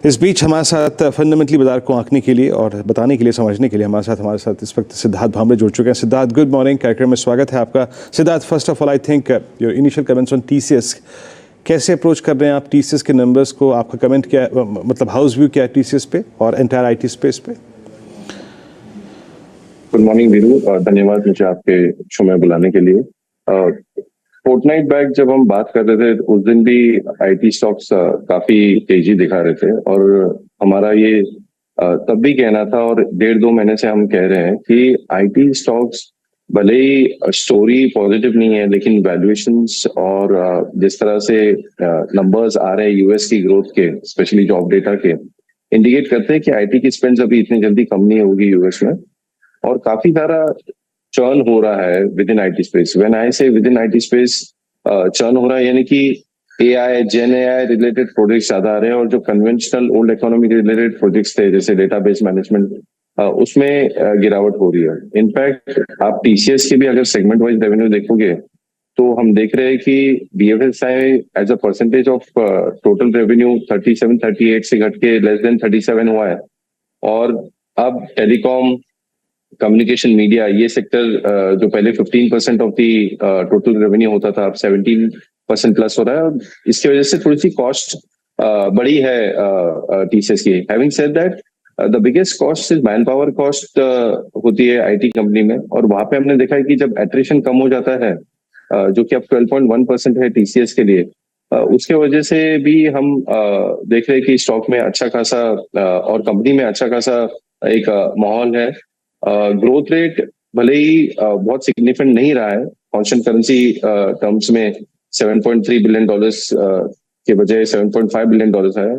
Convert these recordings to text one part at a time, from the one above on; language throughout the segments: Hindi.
इस बीच हमारे साथ फंडामेंटली बाजार को आंकने के लिए और बताने के लिए, समझने के लिए हमारे साथ इस वक्त सिद्धार्थ भामरे जुड़ चुके हैं। सिद्धार्थ, गुड मॉर्निंग, कार्यक्रम में स्वागत है आपका। Siddharth, first of all I think your initial comments on TCS, कैसे अप्रोच कर रहे हैं आप टीसीएस के नंबर्स को? आपका कमेंट क्या है, मतलब हाउस व्यू क्या है टीसीएस पे और एंटायर आईटी स्पेस पे? गुड मॉर्निंग वीरू, और धन्यवाद मुझे आपके शो में बुलाने के लिए। फोर्टनाइट बैक जब हम बात कर रहे थे उस दिन भी आईटी स्टॉक्स काफी तेजी दिखा रहे थे, और हमारा ये तब भी कहना था और 1.5-2 महीने से हम कह रहे हैं कि आईटी स्टॉक्स भले ही स्टोरी पॉजिटिव नहीं है, लेकिन वैल्यूएशंस और जिस तरह से नंबर्स आ रहे हैं यूएस की ग्रोथ के, स्पेशली जॉब डेटा के, इंडिकेट करते हैं कि आईटी की स्पेंड्स अभी इतनी जल्दी कम नहीं होगी यूएस में, और काफी सारा चर्न हो रहा है within IT space. When I say within IT space churn हो रहा है, यानी कि AI, gen AI related projects ज्यादा आ रहे हैं, और जो conventional old economy related projects थे जैसे डेटाबेस मैनेजमेंट, उसमें गिरावट हो रही है। इनफैक्ट आप टीसीएस के भी अगर सेगमेंट वाइज रेवेन्यू देखोगे तो हम देख रहे हैं कि BFSI as a percentage of total revenue 37-38 से घट के लेस देन 37 हुआ है, और अब टेलीकॉम, कम्युनिकेशन, मीडिया, ये सेक्टर जो पहले 15% ऑफ दी टोटल रेवेन्यू होता था, अब 17% प्लस हो रहा है, और इसकी वजह से थोड़ी सी कॉस्ट बढ़ी है टीसीएस की। Having said that, the biggest cost is man power cost होती है आईटी कंपनी में, और वहां पे हमने देखा है कि जब एट्रिशन कम हो जाता है, जो कि अब 12.1% है टीसीएस के लिए, उसके वजह से भी हम देख रहे हैं कि स्टॉक में अच्छा खासा और कंपनी में अच्छा खासा एक माहौल है। ग्रोथ रेट भले ही बहुत सिग्निफिकेंट नहीं रहा है, कांस्टेंट करेंसी टर्म्स में $7.3 बिलियन के बजाय $7.5 बिलियन है।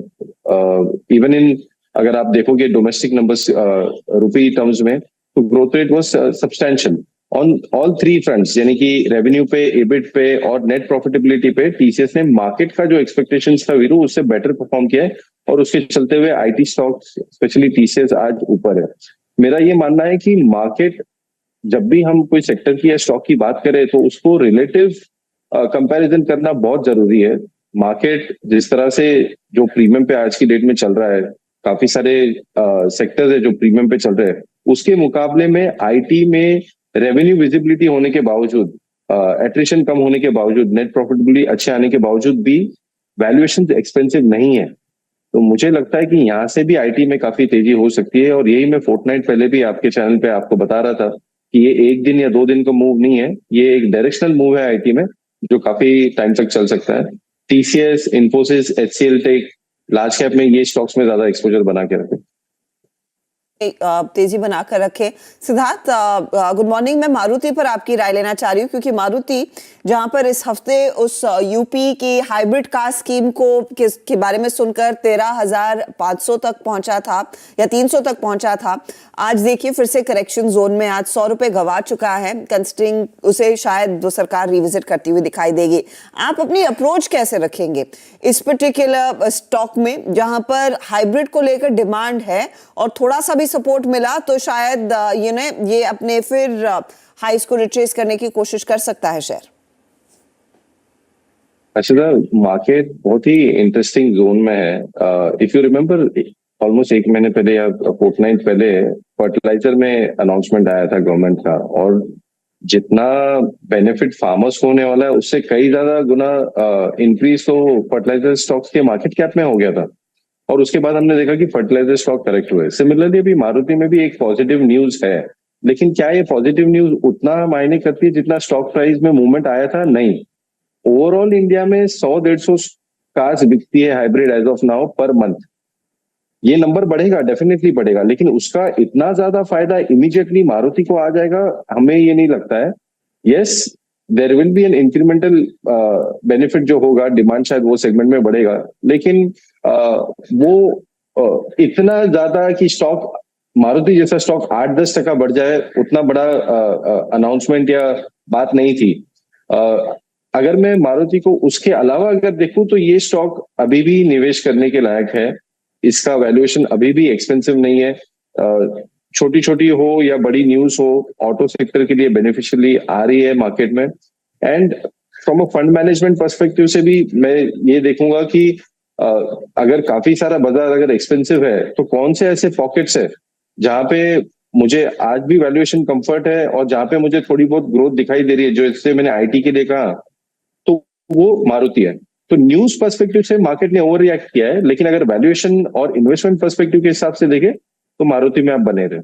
इवन इन, अगर आप देखोगे डोमेस्टिक नंबर्स रुपी टर्म्स में, तो growth rate was substantial on all 3 fronts, यानी कि रेवेन्यू पे, एबिट पे और नेट प्रॉफिटेबिलिटी पे टीसीएस ने मार्केट का जो एक्सपेक्टेशंस था वीरू, उससे बेटर परफॉर्म किया है, और उसके चलते हुए आईटी स्टॉक्स स्पेशली टीसीएस आज ऊपर है। मेरा ये मानना है कि मार्केट, जब भी हम कोई सेक्टर की या स्टॉक की बात करें तो उसको रिलेटिव कंपैरिजन करना बहुत जरूरी है। मार्केट जिस तरह से जो प्रीमियम पे आज की डेट में चल रहा है, काफी सारे सेक्टर्स है जो प्रीमियम पे चल रहे हैं, उसके मुकाबले में आईटी में रेवेन्यू विजिबिलिटी होने के बावजूद, एट्रिशन कम होने के बावजूद, नेट प्रॉफिटेबिलिटी अच्छे आने के बावजूद भी वैल्यूएशन एक्सपेंसिव नहीं है। तो मुझे लगता है कि यहाँ से भी आईटी में काफी तेजी हो सकती है, और यही मैं फोर्टनाइट पहले भी आपके चैनल पे आपको बता रहा था कि ये 1 दिन या 2 दिन का मूव नहीं है, ये एक डायरेक्शनल मूव है आईटी में जो काफी टाइम तक चल सकता है। टीसीएस, इन्फोसिस, एचसीएल टेक, लार्ज कैप में ये स्टॉक्स में ज्यादा एक्सपोजर बना के रखें, तेजी बनाकर रखे। Siddharth, good morning. मैं मारुति पर आपकी राय लेना चाह रही हूँ, क्योंकि मारुति जहां पर इस हफ्ते उस यूपी की हाइब्रिड कार स्कीम को के बारे में सुनकर 13,500 तक पहुंचा था या 300 तक पहुंचा था, आज देखिए फिर से करेक्शन जोन में, आज 100 रुपए गवा चुका है, कंसिडरिंग उसे शायद वो सरकार रिविजिट करती हुई दिखाई देगी। आप अपनी अप्रोच कैसे रखेंगे इस पर्टिकुलर स्टॉक में, जहां पर हाइब्रिड को लेकर डिमांड है और थोड़ा सा भी सपोर्ट मिला तो शायद ये अपने फिर हाइस को रिट्रेस करने की कोशिश कर सकता है शेयर? अच्छा, मार्केट बहुत ही इंटरेस्टिंग जोन में है। इफ यू रिमेम्बर, ऑलमोस्ट 1 महीने पहले या फोर्टनाइट पहले फर्टिलाइजर में अनाउंसमेंट आया था गवर्नमेंट का, और जितना बेनिफिट फार्मर्स को होने वाला है उससे कई ज्यादा गुना इंक्रीज तो फर्टिलाइजर स्टॉक्स के मार्केट कैप में हो गया था, और उसके बाद हमने देखा कि फर्टिलाइजर स्टॉक करेक्ट हुए। सिमिलरली अभी मारुति में भी एक पॉजिटिव न्यूज है, लेकिन क्या ये पॉजिटिव न्यूज उतना मायने करती है जितना स्टॉक प्राइस में मूवमेंट आया था? नहीं। ओवरऑल इंडिया में 100-150 कार्स बिकती है hybrid as of now per month. ये नंबर बढ़ेगा, डेफिनेटली बढ़ेगा, लेकिन उसका इतना ज्यादा फायदा इमीडिएटली मारुति को आ जाएगा, हमें ये नहीं लगता है। Yes, there will be an incremental benefit जो होगा, डिमांड शायद वो सेगमेंट में बढ़ेगा, लेकिन वो इतना ज्यादा कि स्टॉक, मारुति जैसा स्टॉक 8-10% बढ़ जाए, उतना बड़ा अनाउंसमेंट या बात नहीं थी। अगर मैं मारुति को उसके अलावा अगर देखूं तो ये स्टॉक अभी भी निवेश करने के लायक है, इसका वैल्यूएशन अभी भी एक्सपेंसिव नहीं है। छोटी छोटी हो या बड़ी न्यूज हो, ऑटो सेक्टर के लिए बेनिफिशियली आ रही है मार्केट में, and from a fund management perspective से भी मैं ये देखूंगा कि अगर काफी सारा बाजार अगर एक्सपेंसिव है तो कौन से ऐसे पॉकेट्स है जहां पे मुझे आज भी वैल्यूएशन कंफर्ट है और जहां पे मुझे थोड़ी बहुत ग्रोथ दिखाई दे रही है, जो इससे मैंने आईटी के लिए कहा, तो वो मारुति है। तो न्यूज पर्सपेक्टिव से मार्केट ने ओवर रिएक्ट किया है, लेकिन अगर वैल्यूएशन और इन्वेस्टमेंट पर्सपेक्टिव के हिसाब से देखें तो मारुति में आप बने रहे।